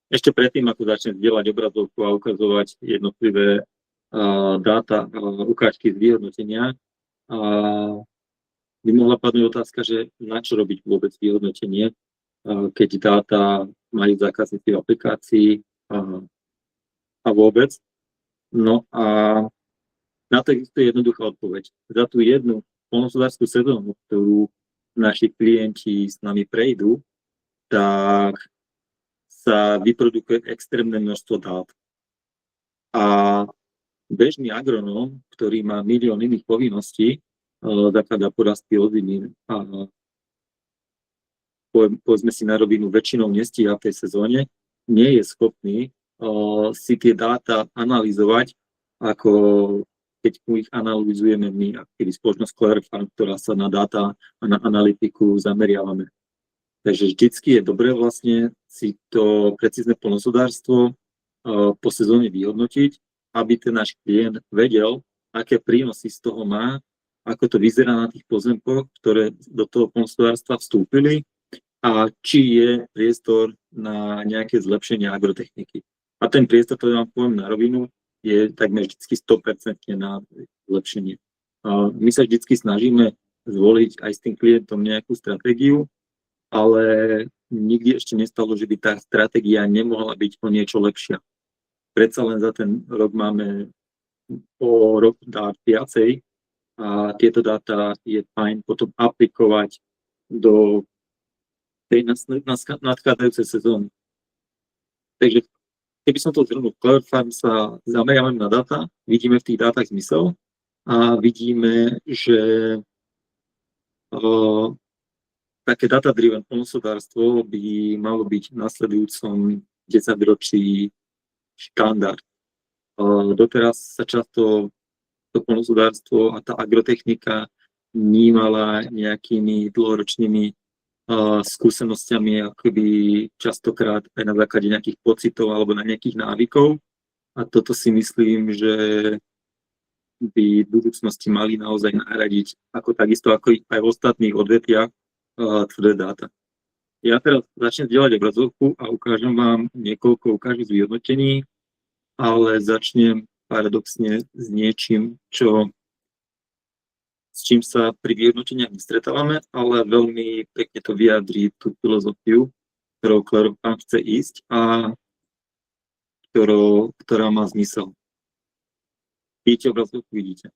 Ešte predtým, ako začnem zdieľať obrazovku a ukazovať jednotlivé dáta, ukážky z vyhodnotenia, by mohla padnúť otázka, že na čo robiť vôbec vyhodnotenie, keď dáta majú zákazníci v aplikácii a vôbec. No a na to existuje jednoduchá odpoveď. Za tú jednu poľnohospodársku sezónu, ktorú naši klienti s nami prejdú, tak sa vyprodukuje extrémne množstvo dát. A bežný agronóm, ktorý má milión iných povinností, zakladá porastky ozimín a povedzme si na rovinu, väčšinou nestíha v tej sezóne, nie je schopný si tie dáta analyzovať, ako keď ich analyzujeme my, aký spoločnosť Clever Farm, ktorá sa na dáta a na analytiku zameriavame. Takže vždycky je dobré vlastne si to precízne poľnohospodárstvo po sezóne vyhodnotiť, aby ten náš klient vedel, aké prínosy z toho má, ako to vyzerá na tých pozemkoch, ktoré do toho poľnohospodárstva vstúpili a či je priestor na nejaké zlepšenie agrotechniky. A ten priestor, to vám poviem na rovinu, je takmer vždy 100% na zlepšenie. My sa vždy snažíme zvoliť aj s tým klientom nejakú stratégiu, ale nikdy ešte nestalo, že by tá stratégia nemohla byť o niečo lepšia. Predsa len za ten rok máme o rok dát viacej a tieto dáta je fajn potom aplikovať do tej nadchádzajúcej sezóny. Takže keby som to zhrnul, v Clever Farm sa zameriavame na dáta, vidíme v tých dátach zmysel a vidíme, že také data-driven poľnohospodárstvo by malo byť v nasledujúcom 10-ročí štandard. Doteraz sa často to poľnohospodárstvo a tá agrotechnika vnímala nejakými dlhoročnými skúsenosťami, akoby častokrát aj na základe nejakých pocitov alebo na nejakých návykov. A toto si myslím, že by v budúcnosti mali naozaj nahradiť, ako takisto ako aj v ostatných odvetviach, tvrdé dáta. Ja teraz začnem zdieľať obrazovku a ukážem vám niekoľko ukážok z vyhodnotení, ale začnem paradoxne s niečím, s čím sa pri vyhodnoteniach nestretávame, ale veľmi pekne to vyjadrí tú filozofiu, ktorou Clever Farm chce ísť a ktorá má zmysel. Vidíte obrazovku? Vidíte.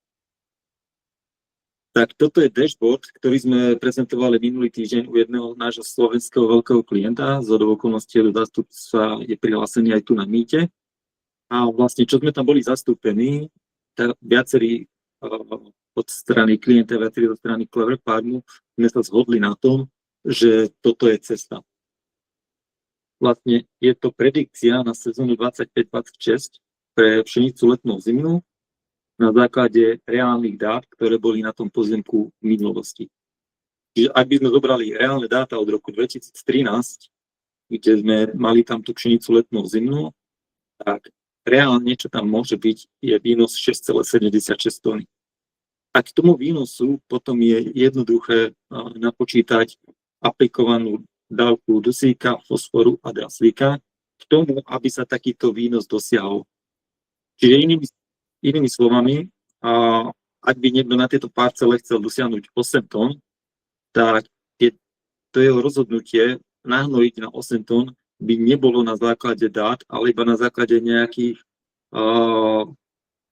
Tak toto je dashboard, ktorý sme prezentovali minulý týždeň u jedného nášho slovenského veľkého klienta. Zhodou okolností zástupca je prihlásený aj tu na Meete. A vlastne, čo sme tam boli zastúpení, tak viacerí od strany klienta, viacerí od strany Clever Farmu, sme sa zhodli na tom, že toto je cesta. Vlastne je to predikcia na sezónu 25-26 pre pšenicu letnú zimnú na základe reálnych dát, ktoré boli na tom pozemku v minulosti. Čiže ak by sme zobrali reálne dáta od roku 2013, kde sme mali tam tú pšenicu letnú zimnú, tak reálne, čo tam môže byť, je výnos 6,76 tony. A k tomu výnosu potom je jednoduché napočítať aplikovanú dávku dusíka, fosforu a draslíka k tomu, aby sa takýto výnos dosiahol. Čiže inými slovami, ak by niekto na tieto parcele chcel dosiahnuť 8 tón, tak to jeho rozhodnutie nahnojiť na 8 tón by nebolo na základe dát, ale iba na základe nejakých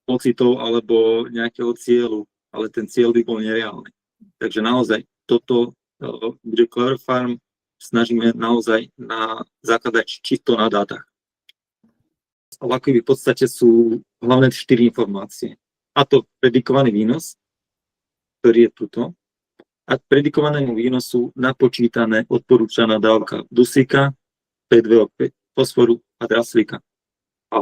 pocitov alebo nejakého cieľu, ale ten cieľ by bol nereálny. Takže naozaj toto bude Clever Farm snažíme naozaj zakladať čisto na dátach. Ale v podstate sú hlavne 4 informácie. A to predikovaný výnos, ktorý je tuto, a k predikovanému výnosu napočítané odporúčaná dávka dusíka, P2O5, fosforu a draslíka. A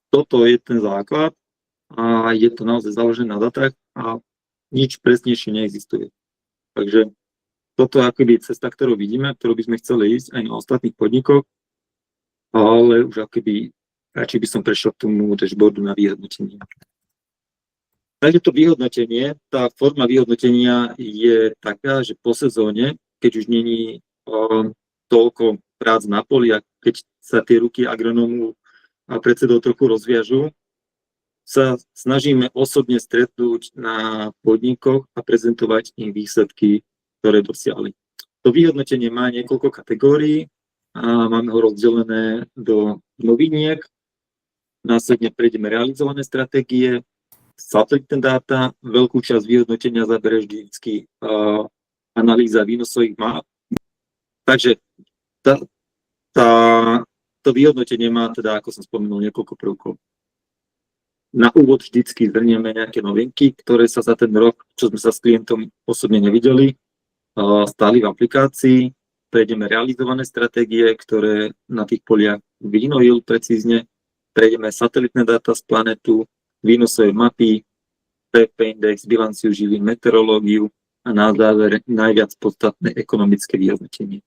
toto je ten základ a je to naozaj založené na datách a nič presnejšie neexistuje. Takže toto je akoby cesta, ktorú vidíme, ktorú by sme chceli ísť aj na ostatných podnikoch, ale už akoby radšej by som prešiel k tomu dashboardu na vyhodnotenie. Takže to vyhodnotenie, tá forma vyhodnotenia je taká, že po sezóne, keď už není toľko prác na poli, keď sa tie ruky agronómu a predsedov trochu rozviažú, sa snažíme osobne stretnúť na podnikoch a prezentovať im výsledky, ktoré dosiahli. To vyhodnotenie má niekoľko kategórií a máme ho rozdelené do noviniek. Následne prejdeme realizované stratégie, satelitné dáta, veľkú časť vyhodnotenia zabere vždycky analýza výnosových map. Takže to vyhodnotenie má teda, ako som spomenul, niekoľko prvkov. Na úvod vždycky zhrnieme nejaké novinky, ktoré sa za ten rok, čo sme sa s klientom osobne nevideli, stali v aplikácii. Prejdeme realizované stratégie, ktoré na tých poliach vynojil precízne. Prejdeme satelitné dáta z planetu, výnosové mapy, PVP index, bilanciu živín, meteorológiu a na záver najviac podstatné ekonomické vyhodnotenie.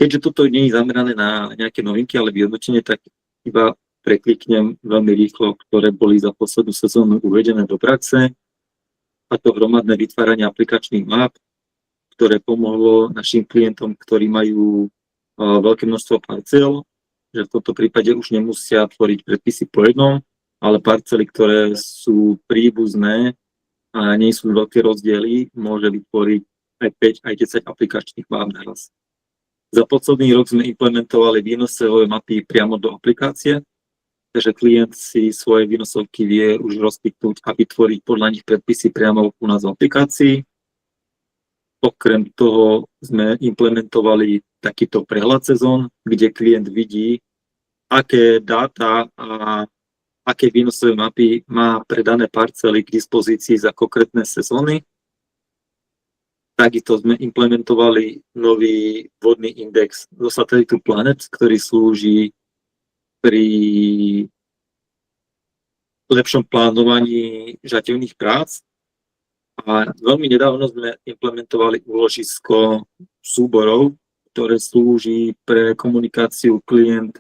Keďže toto nie je zamerané na nejaké novinky, ale vyhodnotenie, tak iba prekliknem veľmi rýchlo, ktoré boli za poslednú sezónu uvedené do praxe, a to hromadné vytváranie aplikačných map, ktoré pomohlo našim klientom, ktorí majú veľké množstvo parcel, že v tomto prípade už nemusia tvoriť predpisy po jednom, ale parcely, ktoré sú príbuzné a nie sú veľké rozdiely, môže vytvoriť aj 5, aj 10 aplikačných map naraz. Za posledný rok sme implementovali výnosové mapy priamo do aplikácie, takže klient si svoje výnosovky vie už rozkliknúť a vytvoriť podľa nich predpisy priamo u nás v aplikácii. Okrem toho sme implementovali takýto prehľad sezón, kde klient vidí, aké dáta a aké výnosové mapy má pre dané parcely k dispozícii za konkrétne sezóny. Takisto sme implementovali nový vodný index do satelitu Planet, ktorý slúži pri lepšom plánovaní žativných prác. A veľmi nedávno sme implementovali úložisko súborov, ktoré slúži pre komunikáciu klient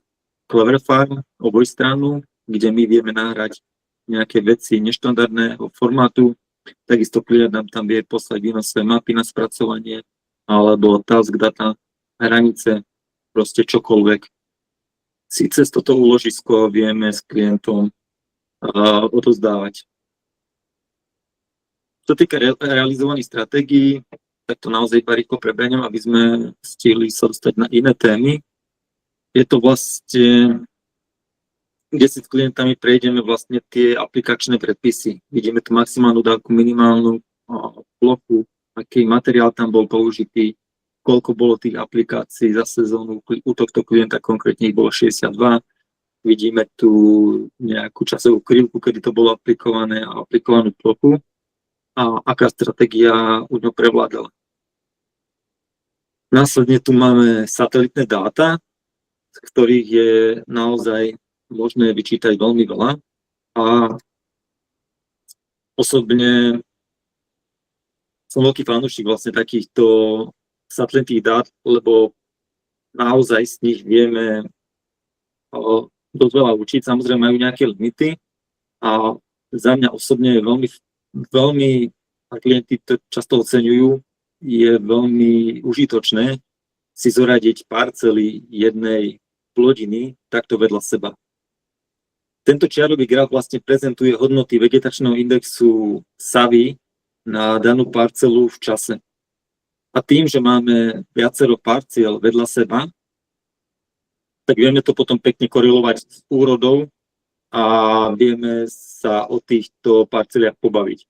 Clever Farm obojstrannú, kde my vieme nahrať nejaké veci neštandardného formátu. Takisto klient nám tam vie poslať výnosové mapy na spracovanie alebo task data, hranice, proste čokoľvek. Si cez toto úložisko vieme s klientom odozdávať. Čo týka realizovaných stratégií, tak to naozaj iba rýchlo prebehnem, aby sme stihli sa dostať na iné témy. Je to vlastne, kde si s klientami prejdeme vlastne tie aplikačné predpisy. Vidíme tu maximálnu dávku, minimálnu plochu, aký materiál tam bol použitý, koľko bolo tých aplikácií za sezónu. U tohto klienta konkrétne ich bolo 62. Vidíme tu nejakú časovú krivku, kedy to bolo aplikované a aplikovanú plochu a aká stratégia u ňou prevládala. Následne tu máme satelitné dáta, z ktorých je naozaj možné vyčítať veľmi veľa. A osobne som veľký fanúšik vlastne takýchto satelitných dát, lebo naozaj z nich vieme dosť veľa učiť. Samozrejme majú nejaké limity a za mňa osobne je veľmi, a klienti to často oceňujú, je veľmi užitočné si zoradiť parcely jednej plodiny takto vedľa seba. Tento čiarový graf vlastne prezentuje hodnoty vegetačného indexu SAVI na danú parcelu v čase. A tým, že máme viacero parciel vedľa seba, tak vieme to potom pekne korelovať s úrodou a vieme sa o týchto parceliach pobaviť.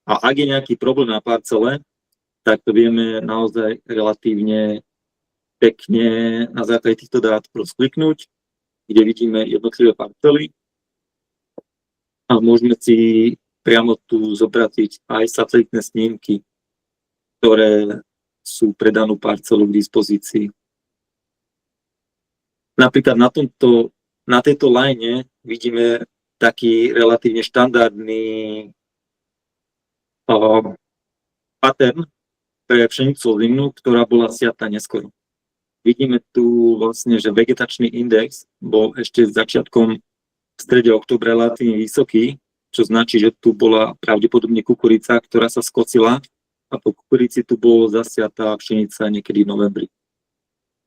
A ak je nejaký problém na parcele, tak to vieme naozaj relatívne pekne na základe týchto dát rozkliknúť, kde vidíme jednotlivé parcely a môžeme si priamo tu zobratiť aj satelitné snímky, ktoré sú pre danú parcelu k dispozícii. Napríklad na tejto line vidíme taký relatívne štandardný pattern pre pšenicu ozimnú, ktorá bola siatá neskoro. Vidíme tu vlastne, že vegetačný index bol ešte začiatkom v strede októbra relatívne vysoký, čo značí, že tu bola pravdepodobne kukurica, ktorá sa skocila a po kukurici tu bolo zasiatá pšenica niekedy v novembri.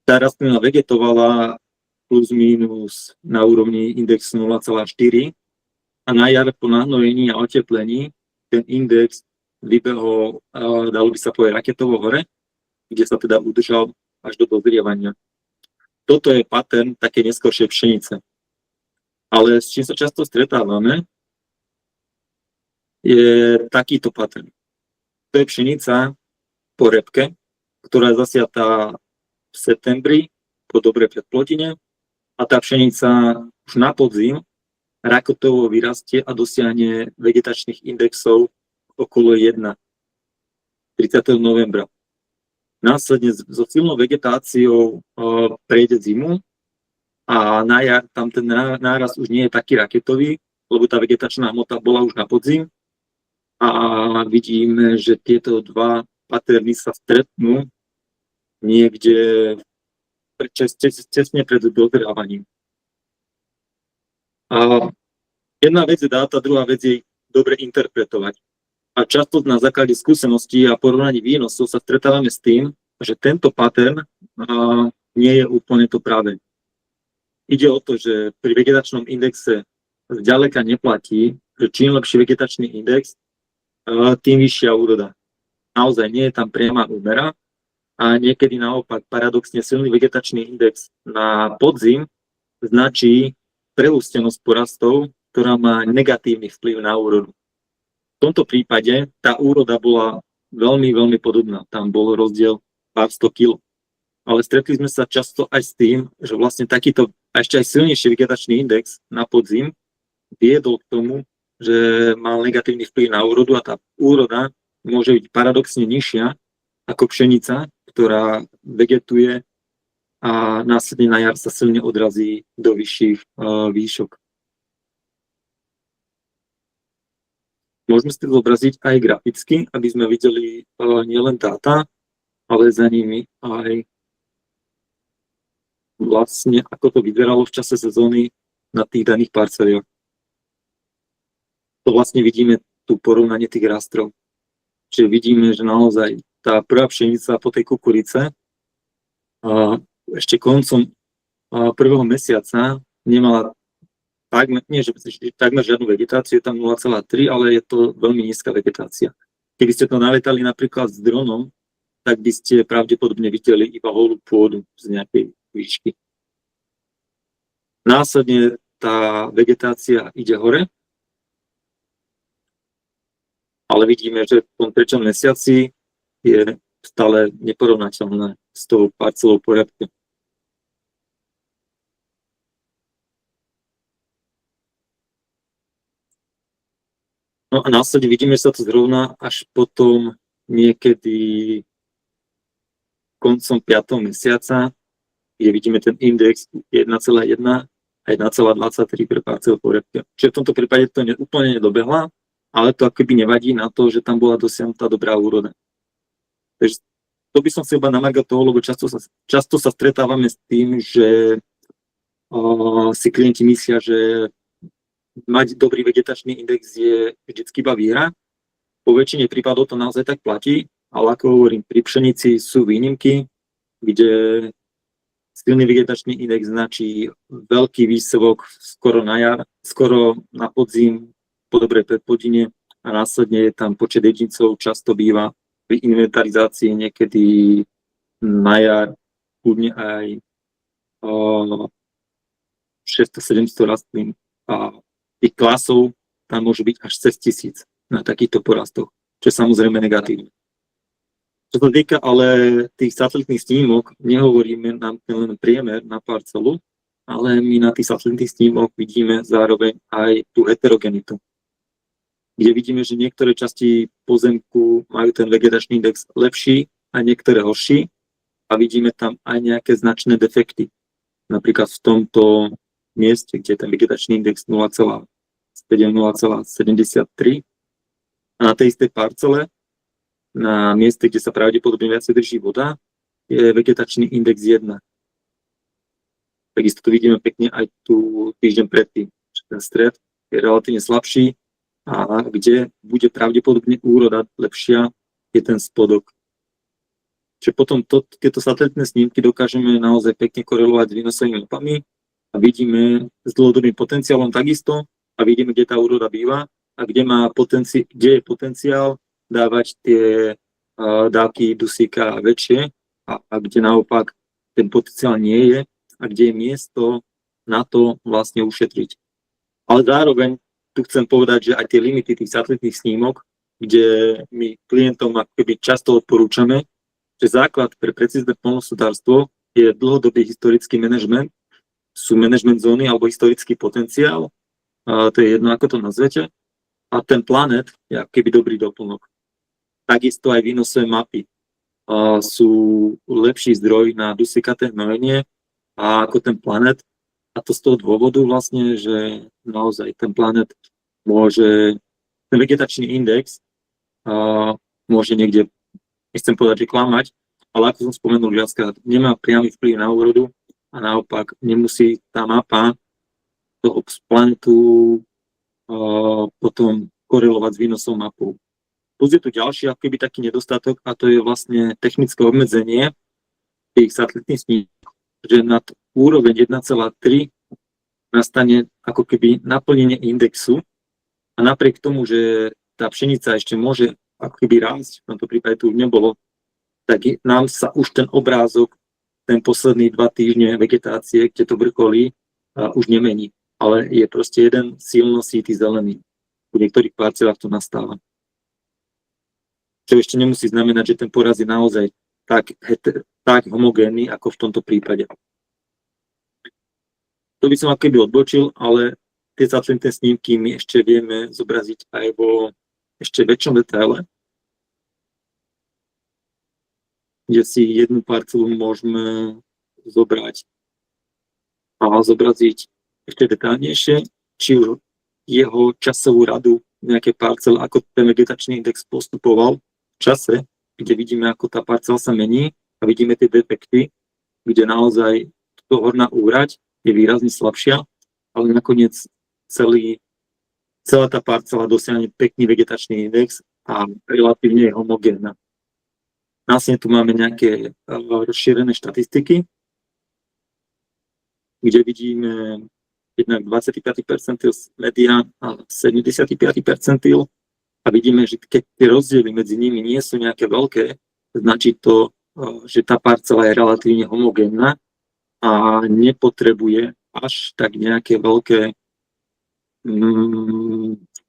Tá rastlina vegetovala plus minus na úrovni indexu 0,4 a na jar po nahnojení a oteplení ten index vybehol, dalo by sa povedať, raketovo hore, kde sa teda udržal až do dozrievania. Toto je pattern také neskoršej pšenice. Ale s čím sa často stretávame, je takýto pattern. To je pšenica po repke, ktorá je zasiatá v septembri po dobrej predplodine a tá pšenica už na podzim raketovo vyrastie a dosiahne vegetačných indexov okolo 1 30. novembra. Následne so silnou vegetáciou prejde zimu a na jar tam ten nárast už nie je taký raketový, lebo tá vegetačná hmota bola už na podzim a vidíme, že tieto dva paterny sa stretnú niekde tesne pred dozrávaním. A jedna vec je dáta, druhá vec je dobre interpretovať. A často na základe skúseností a porovnaní výnosov sa stretávame s tým, že tento pattern nie je úplne to práve. Ide o to, že pri vegetačnom indexe zďaleka neplatí, že čím lepší vegetačný index, tým vyššia úroda. Naozaj nie je tam priama úmera a niekedy naopak paradoxne silný vegetačný index na podzim značí prehústenosť porastov, ktorá má negatívny vplyv na úrodu. V tomto prípade tá úroda bola veľmi, veľmi podobná. Tam bol rozdiel pár 100 kg. Ale stretli sme sa často aj s tým, že vlastne takýto a ešte aj silnejší vegetačný index na podzim viedol k tomu, že mal negatívny vplyv na úrodu a tá úroda môže byť paradoxne nižšia ako pšenica, ktorá vegetuje a následne na jar sa silne odrazí do vyšších výšok. Môžeme si to zobraziť aj graficky, aby sme videli nielen dáta, ale za nimi aj vlastne, ako to vyzeralo v čase sezóny na tých daných parceliach. To vlastne vidíme tu porovnanie tých rastrov. Čiže vidíme, že naozaj tá prvá pšenica po tej kukurice ešte koncom prvého mesiaca nemala takmer žiadnu vegetáciu, je tam 0,3, ale je to veľmi nízka vegetácia. Keby ste to naletali napríklad s dronom, tak by ste pravdepodobne videli iba holú pôdu z nejakej výšky. Následne tá vegetácia ide hore, ale vidíme, že v tom 3. mesiaci je stále neporovnateľné s tou parcelou po repke. No a následne vidíme, že sa to zrovná až potom niekedy koncom 5. mesiaca, kde vidíme ten index 1,1 a 1,23 pre parcel po repke. Čiže v tomto prípade to úplne nedobehla, ale to akoby nevadí na to, že tam bola dosiahnutá dobrá úroda. Takže to by som chcel iba na margo toho, lebo často sa stretávame s tým, že si klienti myslia, že mať dobrý vegetačný index je vždycky iba výhra. Po väčšine prípadov to naozaj tak platí, ale ako hovorím, pri pšenici sú výnimky, kde silný vegetačný index značí veľký výsevok skoro na jar, skoro na podzim, po dobrej predplodine a následne tam počet jedincov často býva pri inventarizácii niekedy na jar, kľudne aj 600-700 rastlín a tých klasov tam môže byť až cez 1000 na takýchto porastoch, čo je samozrejme negatívne. Čo sa týka ale tých satelitných snímok, nehovoríme nám len priemer na parcelu, ale my na tých satelitných snímok vidíme zároveň aj tú heterogenitu, kde vidíme, že niektoré časti pozemku majú ten vegetačný index lepší a niektoré horší a vidíme tam aj nejaké značné defekty. Napríklad v tomto mieste, kde je ten vegetačný index 0,7, 0,73 a na tej istej parcele, na mieste, kde sa pravdepodobne viacej drží voda, je vegetačný index 1. Takisto to vidíme pekne aj tu týždeň predtým, že ten stred je relatívne slabší a kde bude pravdepodobne úroda lepšia, je ten spodok. Čiže potom tieto satelitné snímky dokážeme naozaj pekne korelovať s výnosovými mapami a vidíme s dlhodobým potenciálom takisto a vidíme, kde tá úroda býva a kde je potenciál dávať tie dávky dusíka väčšie a kde naopak ten potenciál nie je a kde je miesto na to vlastne ušetriť. Ale zároveň tu chcem povedať, že aj tie limity tých satelitných snímok, kde my klientom akoby často odporúčame, že základ pre precízne poľnohospodárstvo je dlhodobý historický manažment, sú manažment zóny alebo historický potenciál, to je jedno, ako to nazvete, a ten planet je akoby dobrý doplnok. Takisto aj výnosové mapy sú lepší zdroj na dusíkaté hnojenie ako ten planet, a to z toho dôvodu vlastne, že naozaj ten planet ten vegetačný index môže niekde, nechcem povedať, že klamať, ale ako som spomenul viackrát, nemá priamy vplyv na úrodu a naopak nemusí tá mapa toho planetu potom korelovať s výnosou mapou. Plus je tu ďalší akoby taký nedostatok a to je vlastne technické obmedzenie tých satelitných snímkov, že nad úroveň 1,3 nastane ako keby naplnenie indexu a napriek tomu, že tá pšenica ešte môže ako keby rásť, v tomto prípade tu už nebolo, tak nám sa už ten obrázok, ten posledný 2 týždne vegetácie, kde to vrcholí, už nemení. Ale je proste jeden silno sítý zelený. V niektorých parcelách to nastáva. Čo ešte nemusí znamenať, že ten poraz je naozaj tak homogénny, ako v tomto prípade. To by som akoby odbočil, ale tie satelitné snímky my ešte vieme zobraziť aj vo ešte väčšom detaile, kde si jednu parcelu môžeme zobrať a zobraziť ešte detaľnejšie, či už jeho časovú radu nejaké parcel, ako ten vegetačný index postupoval v čase, kde vidíme, ako tá parcela sa mení a vidíme tie defekty, kde naozaj horná úrať je výrazne slabšia, ale nakoniec celá tá parcela dosiahne pekný vegetačný index a relatívne je homogénna. Následne tu máme nejaké rozšírené štatistiky, kde vidíme jednak 25 percentil medián a 75 percentil a vidíme, že keď tie rozdiely medzi nimi nie sú nejaké veľké, značí to, že tá parcela je relatívne homogénna a nepotrebuje až tak nejaké veľké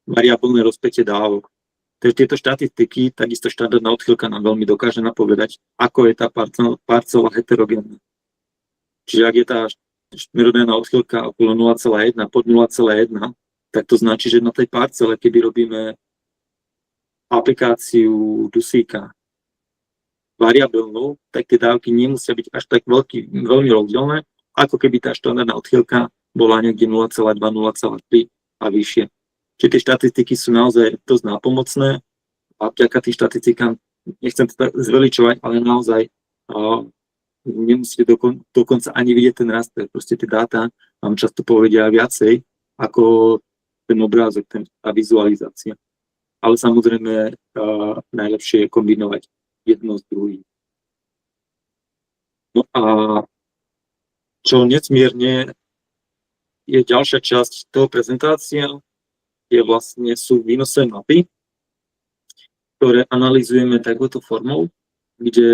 variabilné rozpätie dávok. Takže tieto štatistiky, takisto štandardná odchýlka nám veľmi dokáže napovedať, ako je tá parcela heterogénna. Čiže ak je tá merodajná odchýlka okolo 0,1 pod 0,1, tak to značí, že na tej parcele, keby robíme aplikáciu dusíka variabilnú, tak tie dávky nemusia byť až tak veľmi rozdielne, ako keby tá štandardná odchýlka bola niekde 0,2, 0,3 a vyššie. Čiže tie štatistiky sú naozaj dosť nápomocné a vďaka tým štatistikám, nechcem to zveličovať, ale naozaj nemusíte dokonca ani vidieť ten rast. Proste tie dáta vám často povedia viacej ako ten obrázok, tá vizualizácia. Ale samozrejme najlepšie je kombinovať jedno s druhým. No a čo nesmierne je ďalšia časť toho prezentácia, sú výnosové mapy, ktoré analyzujeme takouto formou, kde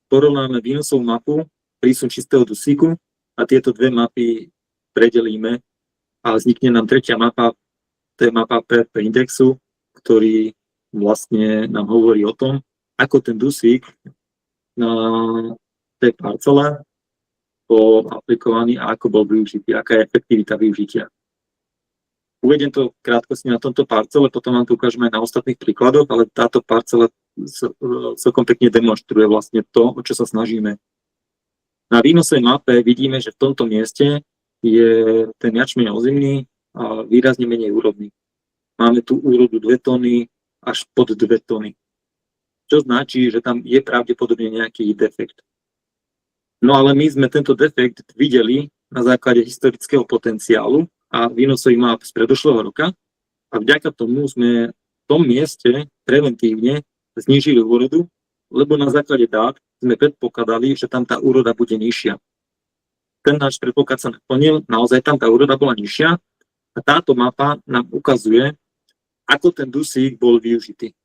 porovnáme výnosovú mapu, prísun čistého dusíku a tieto dve mapy predelíme a vznikne nám tretia mapa, to je mapa PRP indexu, ktorý vlastne nám hovorí o tom, ako ten dusík na tej parcele bol aplikovaný a ako bol využitý, aká je efektivita využitia. Uvediem to krátkosti na tomto parcele, potom vám to ukážeme aj na ostatných príkladoch, ale táto parcela celkom pekne demonstruje vlastne to, o čo sa snažíme. Na výnosovej mape vidíme, že v tomto mieste je ten jačmeň ozimný a výrazne menej úrodný. Máme tu úrodu 2 tony až pod 2 tony. Čo značí, že tam je pravdepodobne nejaký defekt. No ale my sme tento defekt videli na základe historického potenciálu a výnosových map z predošlého roka a vďaka tomu sme v tom mieste preventívne znížili úrodu lebo na základe dát sme predpokladali, že tam tá úroda bude nižšia. Ten náš predpoklad sa naplnil, naozaj tam tá úroda bola nižšia a táto mapa nám ukazuje, ako ten dusík bol využitý.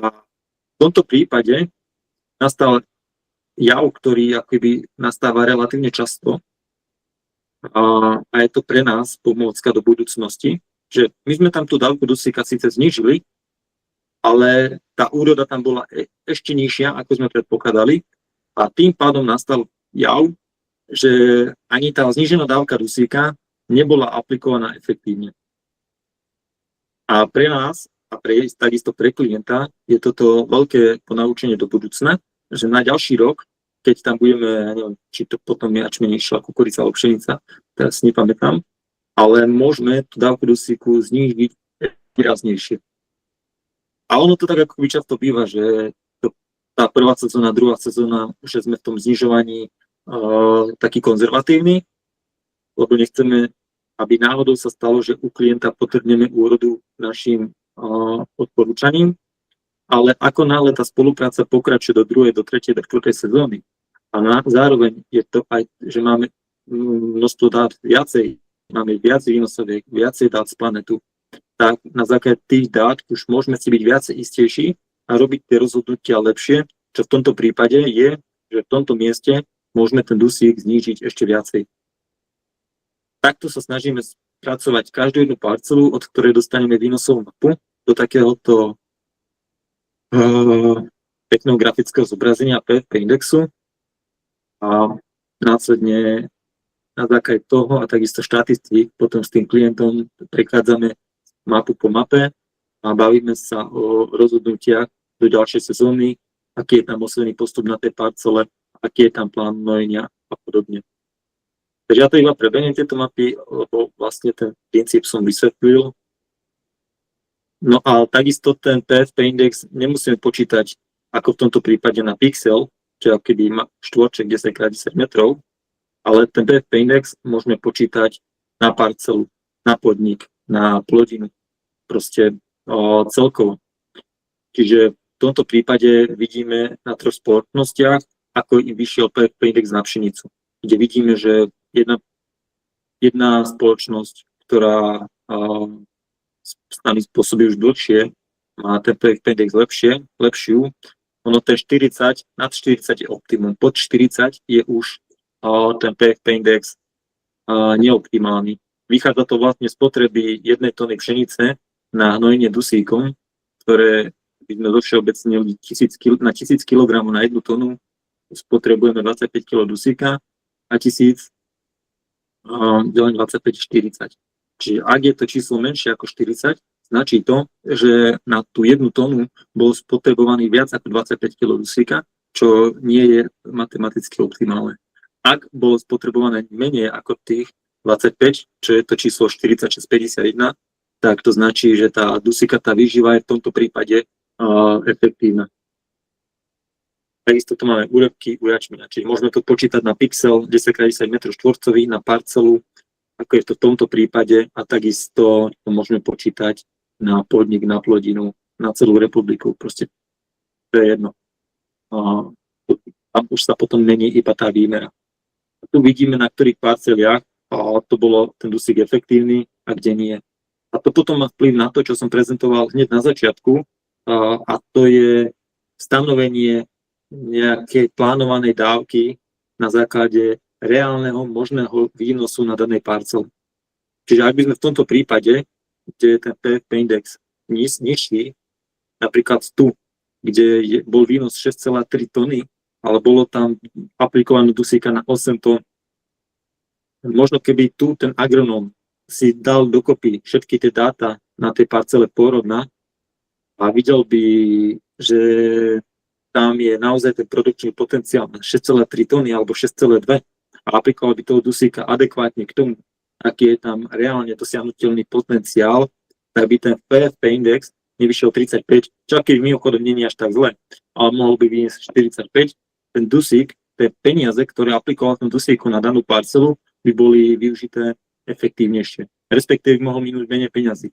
A v tomto prípade nastal jav, ktorý akoby nastáva relatívne často a je to pre nás pomôcka do budúcnosti, že my sme tam tú dávku dusíka síce znížili, ale tá úroda tam bola ešte nižšia, ako sme predpokladali a tým pádom nastal jav, že ani tá znížená dávka dusíka nebola aplikovaná efektívne. A pre nás a takisto pre klienta je toto veľké ponaučenie do budúcna, že na ďalší rok, keď tam budeme, neviem, či to potom je ačmenej išla kukurica alebo pšenica, teraz nepamätám, ale môžeme tú dávku dusíku znížiť výraznejšie. A ono to tak ako často býva, že tá prvá sezóna, druhá sezóna, že sme v tom znižovaní taký konzervatívny, lebo nechceme, aby náhodou sa stalo, že u klienta potrhneme úrodu našim odporúčaním, ale ako náhle tá spolupráca pokračuje do druhej, do tretej, do štvrtej sezóny a zároveň je to aj, že máme množstvo dát viacej, máme viacej výnosoviek, viacej dát z planetu, tak na základe tých dát už môžeme si byť viacej istejší a robiť tie rozhodnutia lepšie, čo v tomto prípade je, že v tomto mieste môžeme ten dusík znížiť ešte viacej. Takto sa snažíme spracovať každú jednu parcelu, od ktorej dostaneme výnosovú mapu do takéhoto pekného grafického zobrazenia PFP indexu a následne na základe toho a takisto štatistík potom s tým klientom prechádzame mapu po mape a bavíme sa o rozhodnutiach do ďalšej sezóny, aký je tam posledný postup na tej parcele, aký je tam plán hnojenia a podobne. Takže ja to iba prebenem tieto mapy, lebo vlastne ten princíp som vysvetlil. No a takisto ten PFP index nemusíme počítať ako v tomto prípade na pixel, čo keby má štvorček 10x10 metrov, ale ten PFP index môžeme počítať na parcelu, na podnik, na plodinu, proste celkovo. Čiže v tomto prípade vidíme na troch spoločnostiach, ako im vyšiel PFP index na pšenicu, kde vidíme, že jedna spoločnosť, ktorá s nami spôsobí už dlhšie, má ten PFP index lepšiu, ono ten 40, nad 40 je optimum, pod 40 je už ten PFP index neoptimálny. Vychádza to vlastne z potreby 1 tony pšenice na hnojenie dusíkom, ktoré by sme zovšeobecnili na 1000 kg na 1 tonu spotrebujeme 25 kg dusíka a 1000 delení 25-40. Čiže ak je to číslo menšie ako 40, značí to, že na tú 1 tonu bol spotrebovaný viac ako 25 kg dusíka, čo nie je matematicky optimálne. Ak bolo spotrebované menej ako tých 25, čo je to číslo 46,51, tak to značí, že tá dusíkatá výživa je v tomto prípade efektívna. Takisto tu máme úrebky u jačmina, čiže môžeme to počítať na pixel 10x10 m2 na parcelu, ako je to v tomto prípade, a takisto to môžeme počítať na podnik, na plodinu, na celú republiku. Proste to je jedno. Tam už sa potom mení iba tá výmera. A tu vidíme, na ktorých parceliach to bolo ten dusík efektívny a kde nie. A to potom má vplyv na to, čo som prezentoval hneď na začiatku, a to je stanovenie nejakej plánovanej dávky na základe reálneho možného výnosu na danej parcele. Čiže ak by sme v tomto prípade, kde je ten PFP index nižší, napríklad tu, kde bol výnos 6,3 tony, ale bolo tam aplikované dusíka na 8 tón, možno keby tu ten agronóm si dal dokopy všetky tie dáta na tej parcele pôrodná a videl by, že tam je naozaj ten produkčný potenciál na 6,3 tony alebo 6,2 a aplikoval by toho dusíka adekvátne k tomu, aký je tam reálne dosiahnuteľný potenciál, tak by ten PFP index nevyšiel 35, čo keď mimochodom nie je až tak zle, ale mohol by vyniesť 45, ten dusík, tie peniaze, ktoré aplikoval ten dusíku na danú parcelu, by boli využité efektívnejšie. Respektíve mohol minúť menej peňazí.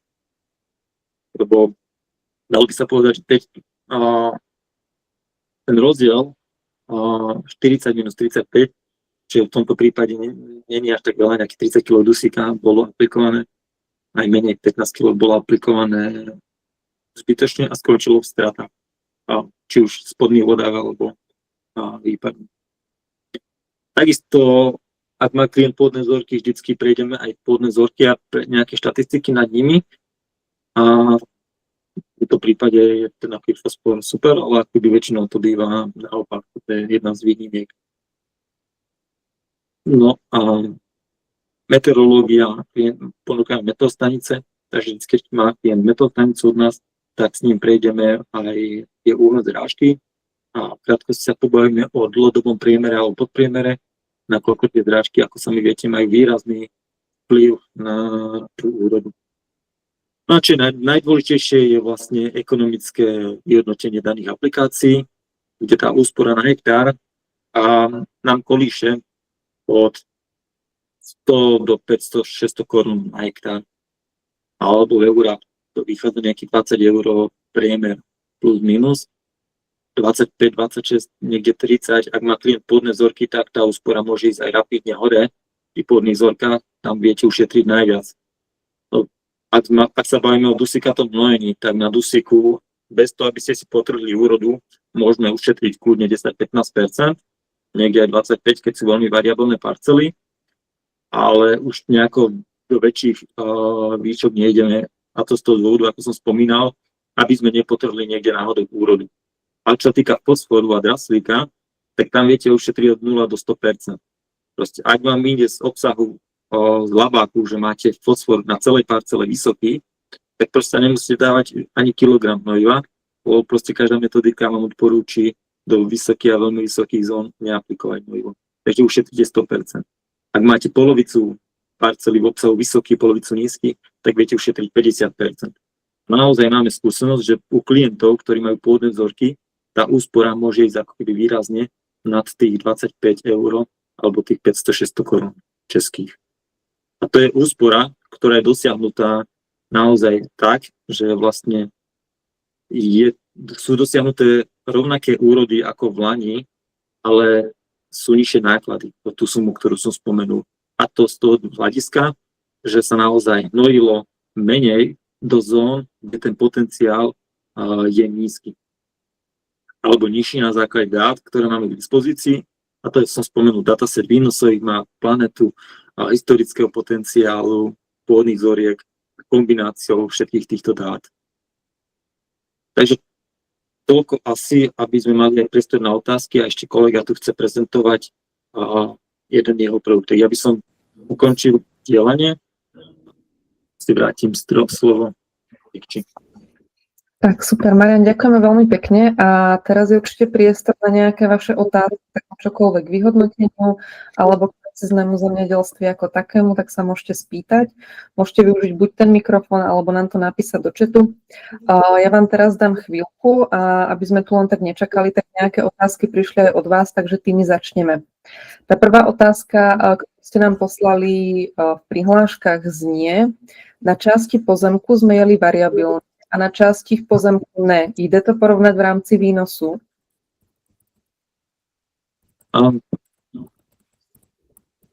Lebo dalo by sa povedať, že ten rozdiel 40 minus 35, čiže v tomto prípade nie je až tak veľa, nejakých 30 kg dusíka bolo aplikované, aj menej 15 kg bolo aplikované zbytočne a skončilo v stratách, či už v spodných vodách alebo výpadne. Takisto, ak má klient pôdne vzorky, vždycky prejdeme aj pôdne vzorky a nejaké štatistiky nad nimi. A v tomto prípade je ten aký fosfor super, ale akoby väčšinou to býva naopak, to je jedna z výnimiek. No a meteorológia, ponúkame meteostanice, takže keď má klient meteostanicu od nás, tak s ním prejdeme aj tie úhľad zrážky a krátko sa pobavíme o dlhodobom priemere alebo podpriemere, nakoľko tie zrážky, ako sami viete, majú výrazný vplyv na tú úrodu. No a čo najdôležitejšie je vlastne ekonomické vyhodnotenie daných aplikácií, kde tá úspora na hektár nám kolíše od 100 do 500, 600 korún na hektár. Alebo v eurách to vychádza nejakých 20 eur priemer plus minus, 25, 26, niekde 30. Ak má klient pôdne vzorky, tak tá úspora môže ísť aj rapidne hore. Pri pôdnych vzorkách tam viete ušetriť najviac. Ak sa bavíme o dusíkatom hnojení, tak na dusíku, bez toho, aby ste si potrhli úrodu, môžeme ušetriť kľudne 10-15%, niekde aj 25%, keď sú veľmi variabilné parcely, ale už nejako do väčších výšok nejdeme, a to z toho dôvodu, ako som spomínal, aby sme nepotrhli niekde náhodou úrodu. A čo týka fosforu a draslíka, tak tam viete ušetriť od 0 do 100%. Proste, ak vám ide z obsahu z labáku, že máte fosfor na celej parcele vysoký, tak proste nemusíte dávať ani kilogram hnojiva, lebo proste každá metodika vám odporúči do vysokých a veľmi vysokých zón neaplikovať hnojivo. Takže ušetríte 100%. Ak máte polovicu parcely v obsahu vysoký, polovicu nízky, tak viete ušetriť 50%. Naozaj máme skúsenosť, že u klientov, ktorí majú pôdne vzorky, tá úspora môže ísť ako keby výrazne nad tých 25 eur alebo tých 500-600 korún českých. A to je úspora, ktorá je dosiahnutá naozaj tak, že vlastne sú dosiahnuté rovnaké úrody ako v lani, ale sú nižšie náklady o tú sumu, ktorú som spomenul. A to z toho hľadiska, že sa naozaj hnojilo menej do zón, kde ten potenciál je nízky. Alebo nižší na základe dát, ktoré máme k dispozícii. A to som spomenul dataset výnosových, má planetu historického potenciálu, pôdnych vzoriek, kombináciou všetkých týchto dát. Takže toľko asi, aby sme mali aj priestor na otázky a ešte kolega tu chce prezentovať jeden jeho produkt. Ja by som ukončil dielenie. Si vrátim slovo. Tak super, Marian, ďakujeme veľmi pekne a teraz je určite priestor na nejaké vaše otázky, čokoľvek k vyhodnoteniu alebo k precíznemu zemedelství ako takému, tak sa môžete spýtať. Môžete využiť buď ten mikrofón, alebo nám to napísať do chatu. Ja vám teraz dám chvíľku, aby sme tu len tak nečakali, tak nejaké otázky prišli aj od vás, takže tými začneme. Tá prvá otázka, ktorú ste nám poslali v prihláškach, znie: na časti pozemku sme jeli variabilne a na části v pozemku ne. Jde to porovnať v rámci výnosu?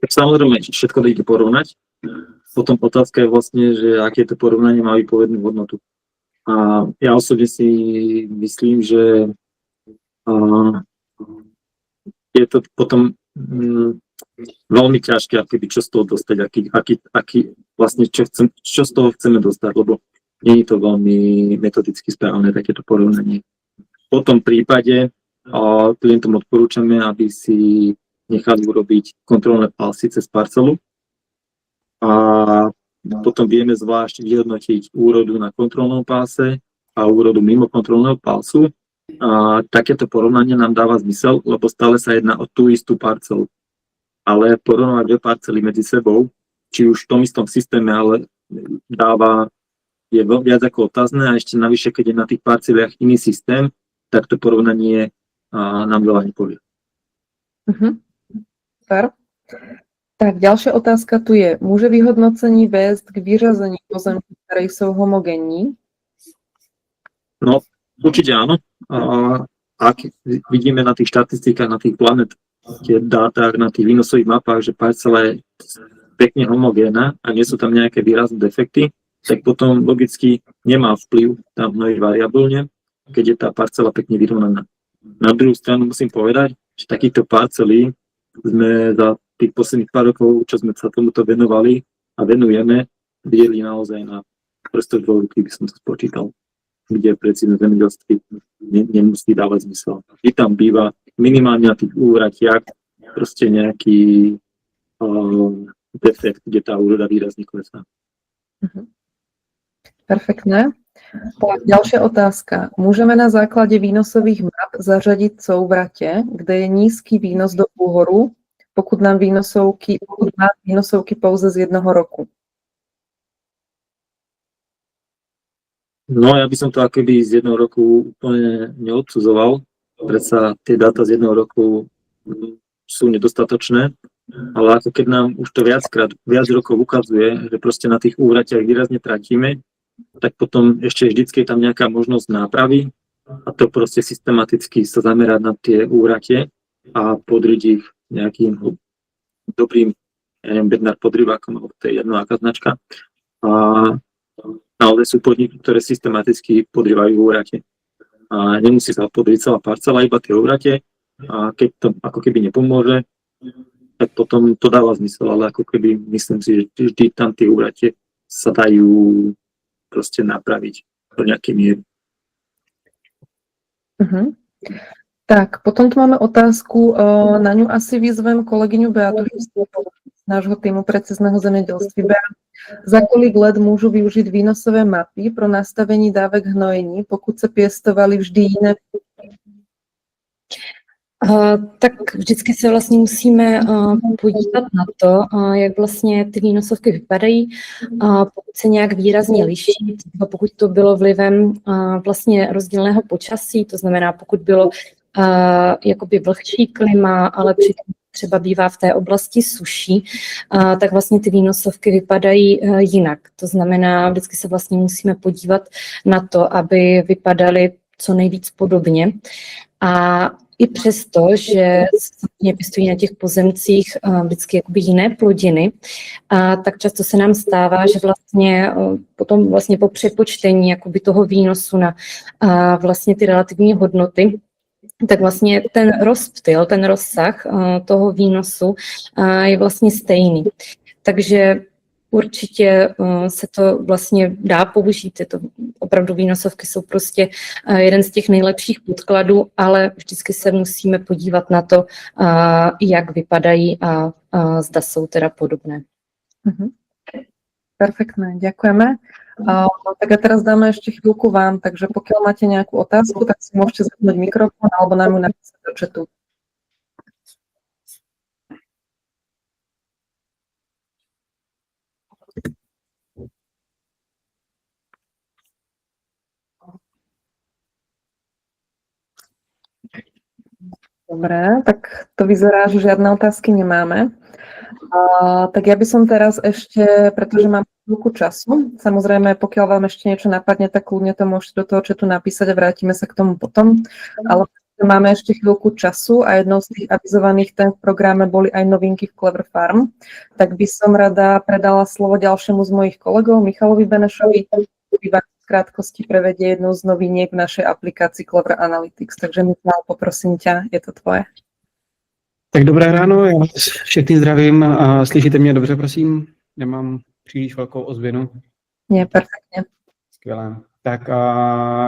Samozrejme, všetko ide porovnať. Potom otázka je vlastne, že aké to porovnanie má výpovednú hodnotu. A ja osobne si myslím, že je to potom veľmi ťažké, čo z toho dostať, vlastne čo z toho chceme dostať, lebo nie je to veľmi metodicky správne takéto porovnanie. Po tom prípade klientom odporúčame, aby si nechali urobiť kontrolné pásy cez parcelu a potom vieme zvlášť vyhodnotiť úrodu na kontrolnom páse a úrodu mimo kontrolného pásu. A takéto porovnanie nám dáva zmysel, lebo stále sa jedná o tú istú parcelu. Ale porovnávať dve parcely medzi sebou, či už v tom istom systéme, ale je viac ako otázne a ešte navyše, keď je na tých parceliach iný systém, tak to porovnanie nám veľa nepovie. Super. Tak ďalšia otázka tu je: môže vyhodnocení viesť k vyřazení pozemků, ktoré sú homogénní? No, určite áno. ak vidíme na tých štatistikách, na tých planet, tie dátach, na tých výnosových mapách, že parcela je pekne homogénna a nie sú tam nejaké výrazné defekty, tak potom logicky nemá vplyv tam hnoj variabilne, keď je tá parcela pekne vyrovnaná. Na druhú stranu musím povedať, že takýchto parcelí sme za tých posledných pár rokov, čo sme sa tomuto venovali a venujeme, videli naozaj na prstoch dvoch ruky, by som to spočítal, kde precízne zemedelství nemusí dávať zmysel. I tam býva minimálne na tých úratiach proste nejaký defekt, kde tá úroda výrazne klesá. Perfektné. Tak, ďalšia otázka. Môžeme na základe výnosových map zařadiť souvrate, kde je nízky výnos do úhoru, pokud má výnosovky pouze z 1 roku? No, ja by som to akoby z 1 roku úplne neodsudzoval. Predsa tie dáta z 1 roku sú nedostatočné, ale ako keď nám už to viac rokov ukazuje, že proste na tých úvratiach výrazne tratíme, tak potom ešte vždycky je tam nejaká možnosť nápravy a to proste systematicky sa zamerať na tie úratie a podriť ich nejakým dobrým, ja neviem, Bednar podrivákom, alebo to je jedno aká značka. A naozaj sú podniky, ktoré systematicky podrývajú úratie. A nemusí sa podriť celá parcela, iba tie úratie. A keď to ako keby nepomôže, tak potom to dáva zmysel, ale ako keby myslím si, že vždy tam tie úratie sa dajú proste napraviť do nejakej miery. Tak, potom tu máme otázku, na ňu asi vyzvem kolegyňu Beatu z nášho týmu precizného zemědělství. Za kolik let můžu využít výnosové mapy pro nastavení dávek hnojení, pokud se pěstovaly vždy jiné? Tak vždycky se vlastně musíme podívat na to, jak vlastně ty výnosovky vypadají, pokud se nějak výrazně liší, pokud to bylo vlivem vlastně rozdílného počasí, to znamená, pokud bylo jakoby vlhčí klima, ale přitom třeba bývá v té oblasti suší, tak vlastně ty výnosovky vypadají jinak. To znamená, vždycky se vlastně musíme podívat na to, aby vypadaly co nejvíc podobně. A i přesto, že se pěstují na těch pozemcích vždycky jakoby jiné plodiny, tak často se nám stává, že vlastně potom vlastně po přepočtení jakoby toho výnosu na vlastně ty relativní hodnoty, tak vlastně ten rozptyl, ten rozsah toho výnosu je vlastně stejný. Takže určitě se to vlastně dá použít, opravdu výnosovky jsou prostě jeden z těch nejlepších podkladů, ale vždycky se musíme podívat na to, jak vypadají a zda jsou teda podobné. Perfektné, ďakujeme. Tak a teraz dáme ešte chvíľku vám, takže pokiaľ máte nejakú otázku, tak si môžete zapnúť mikrofón alebo nám ju napísať do chatu. Dobre, tak to vyzerá, že žiadne otázky nemáme. Tak ja by som teraz ešte, pretože mám chvíľku času, samozrejme, pokiaľ vám ešte niečo napadne, tak kľudne to môžete do toho chatu napísať a vrátime sa k tomu potom. Ale máme ešte chvíľku času a jednou z tých avizovaných tém v programe boli aj novinky v Clever Farm. Tak by som rada predala slovo ďalšiemu z mojich kolegov, Michalovi Benešovi, ktorý vám v krátkosti prevedie jednou z noviniek v našej aplikácii Clever Analytics. Takže Michal, poprosím ťa, je to tvoje. Tak dobré ráno, já vás všechny zdravím. Slyšíte mě dobře, prosím? Nemám příliš velkou ozvěnu. Nie, perfektně. Skvělé. Tak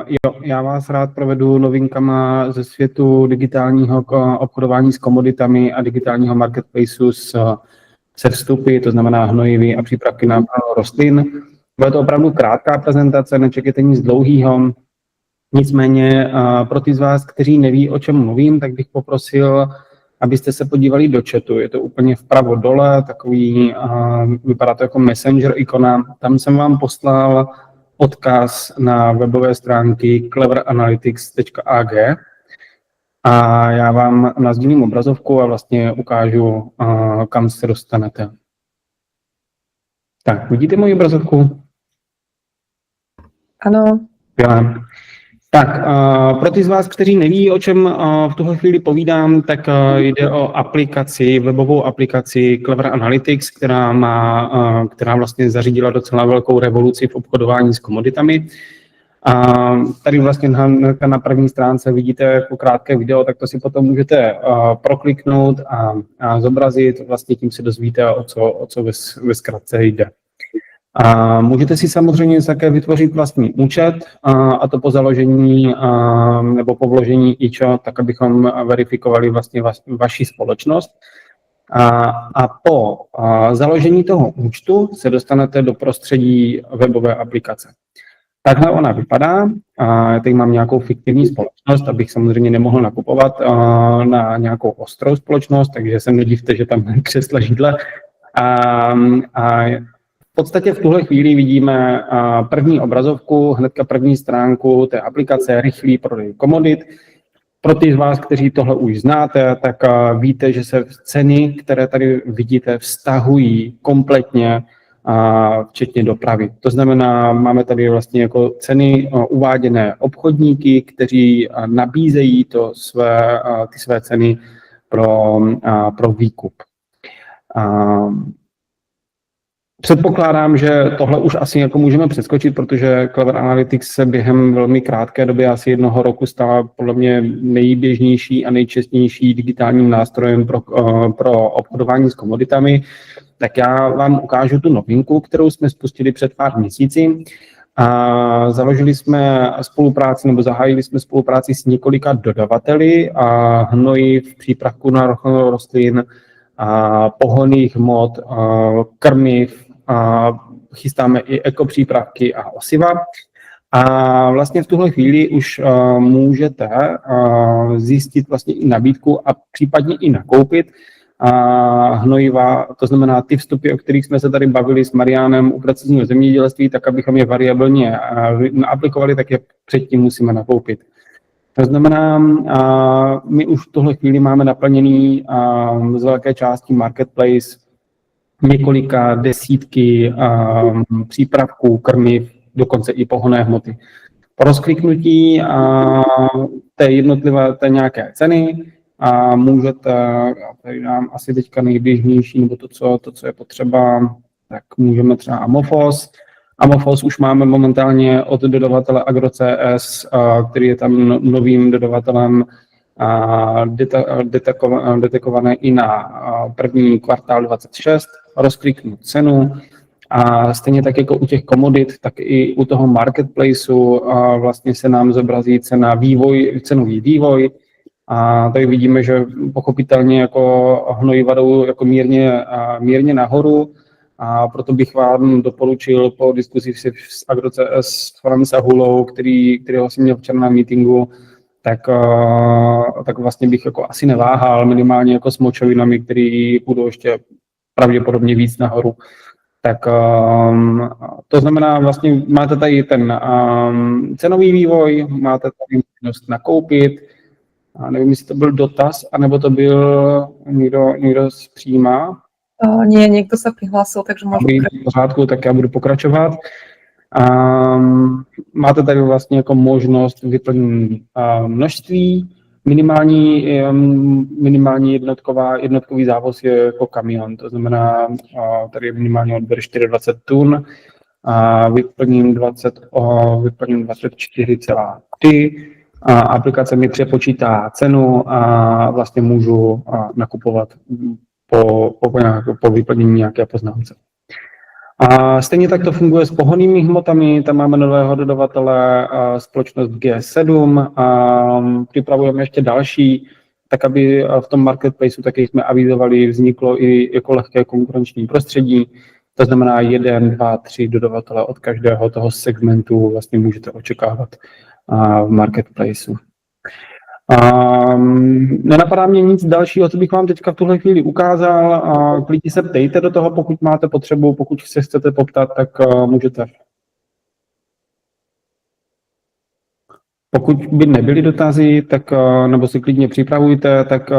jo, já vás rád provedu novinkama ze světu digitálního obchodování s komoditami a digitálního marketplaceu se vstupy, to znamená hnojivy a přípravky na rostlin. Bude to opravdu krátká prezentace, nečekejte nic dlouhého. Nicméně pro ty z vás, kteří neví, o čem mluvím, tak bych poprosil, abyste se podívali do chatu. Je to úplně vpravo dole, takový, vypadá to jako messenger ikona. Tam jsem vám poslal odkaz na webové stránky cleveranalytics.ag a já vám nasdílím obrazovku a vlastně ukážu, kam se dostanete. Tak, vidíte moji obrazovku? Ano. Tak, pro ty z vás, kteří neví, o čem v tuhle chvíli povídám, tak jde o aplikaci, webovou aplikaci Clever Analytics, která vlastně zařídila docela velkou revoluci v obchodování s komoditami. A tady vlastně na první stránce vidíte jako krátké video, tak to si potom můžete prokliknout a zobrazit. Vlastně tím se dozvíte, o co ve zkratce jde. A můžete si samozřejmě také vytvořit vlastní účet, a to po založení nebo po vložení IČO, tak abychom verifikovali vlastně vaši společnost. A po založení toho účtu se dostanete do prostředí webové aplikace. Takhle ona vypadá. Já tady mám nějakou fiktivní společnost, abych samozřejmě nemohl nakupovat na nějakou ostrou společnost, takže se nedivte, že tam křesla židle. A v podstatě v tuhle chvíli vidíme první obrazovku, hnedka první stránku té aplikace rychlý prodej komodit. Pro ty z vás, kteří tohle už znáte, tak víte, že se ceny, které tady vidíte, vztahují kompletně, včetně dopravy. To znamená, máme tady vlastně jako ceny uváděné obchodníky, kteří nabízejí ty své ceny pro výkup. Předpokládám, že tohle už asi jako můžeme přeskočit, protože Clever Analytics se během velmi krátké doby, asi 1 roku, stala podle mě nejběžnější a nejčastnější digitálním nástrojem pro obchodování s komoditami. Tak já vám ukážu tu novinku, kterou jsme spustili před pár měsíci. Zahájili jsme spolupráci s několika dodavateli hnojiv, přípravků na rostlin, pohonných hmot, krmiv, chystáme i ekopřípravky a osiva. A vlastně v tuhle chvíli už můžete zjistit vlastně i nabídku a případně i nakoupit hnojiva, to znamená ty vstupy, o kterých jsme se tady bavili s Mariánem u precizního zemědělství, tak abychom je variabilně aplikovali, tak je předtím musíme nakoupit. To znamená, my už v tuhle chvíli máme naplněný z velké části marketplace několika desítky přípravků, krmiv, dokonce i pohonné hmoty. Po rozkliknutí té nějaké ceny můžete, já tady dám asi teďka nejběžnější, nebo to, co je potřeba, tak můžeme třeba Amofos. Amofos už máme momentálně od dodavatele AgroCS, který je tam novým dodavatelem, detekované i na první kvartál 26, rozkliknu cenu a stejně tak jako u těch komodit, tak i u toho marketplaceu vlastně se nám zobrazí cenový vývoj. A tady vidíme, že pochopitelně jako hnojiva jdou jako mírně nahoru, a proto bych vám doporučil po diskuzi s AgroCS s Franem Sahulou, kterého jsem měl včera na meetingu, tak vlastně bych jako asi neváhal, minimálně jako s močovinami, které budou ještě pravděpodobně víc nahoru. Tak to znamená, vlastně máte tady ten cenový vývoj, máte tady možnost nakoupit. A nevím, jestli to byl dotaz, anebo to byl někdo zpříma. Nie, niekto sa prihlásil, takže môžeme... V pořádku, tak já budu pokračovat. Máte tady vlastně jako možnost vyplnit množství. Minimální jednotkový závoz je jako kamion, to znamená, tady je minimální odběr 24 tun a vyplním 24,3. Aplikace mi přepočítá cenu a vlastně můžu nakupovat po vyplnění nějaké poznámce. A stejně tak to funguje s pohonnými hmotami, tam máme nového dodavatele, společnost G7, a připravujeme ještě další, tak aby v tom marketplaceu, tak jak jsme avizovali, vzniklo i jako lehké konkurenční prostředí. To znamená 1, 2, 3 dodavatele od každého toho segmentu vlastně můžete očekávat v marketplaceu. Nenapadá mě nic dalšího, co bych vám teďka v tuhle chvíli ukázal. Klidně se ptejte do toho, pokud máte potřebu, pokud se chcete poptat, tak můžete. Pokud by nebyly dotazy, tak, nebo si klidně připravujte, tak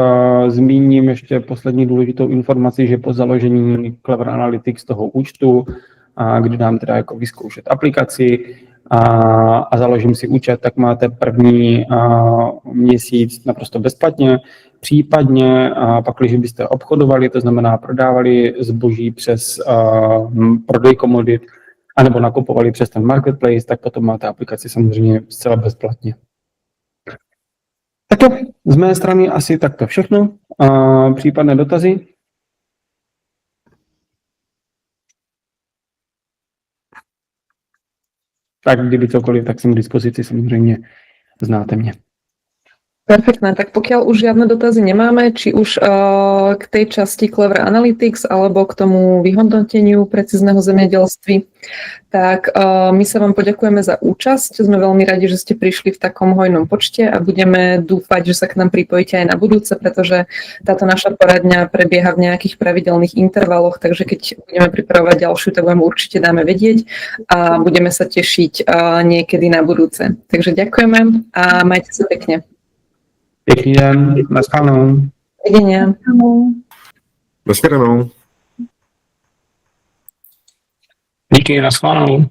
zmíním ještě poslední důležitou informaci, že po založení Clever Analytics toho účtu, kdy dám teda jako vyzkoušet aplikaci, a založím si účet, tak máte první měsíc naprosto bezplatně. Případně pak, když byste obchodovali, to znamená prodávali zboží přes prodej komodit, anebo nakupovali přes ten marketplace, tak potom máte aplikaci samozřejmě zcela bezplatně. Tak jo, z mé strany asi takto všechno. Případné dotazy? Tak kdyby cokoliv, tak jsem k dispozici, samozřejmě znáte mě. Perfektné, tak pokiaľ už žiadne dotazy nemáme, či už k tej časti Clever Analytics alebo k tomu vyhodnoteniu precízneho zemědělství, tak my sa vám poďakujeme za účasť. Sme veľmi radi, že ste prišli v takom hojnom počte a budeme dúfať, že sa k nám pripojíte aj na budúce, pretože táto naša poradňa prebieha v nejakých pravidelných intervaloch, takže keď budeme pripravovať ďalšiu, tak vám určite dáme vedieť a budeme sa tešiť niekedy na budúce. Takže ďakujeme a majte sa pekne. Pěkný den, nashledanou. Videnia. Nashledanou. Díky, nashledanou.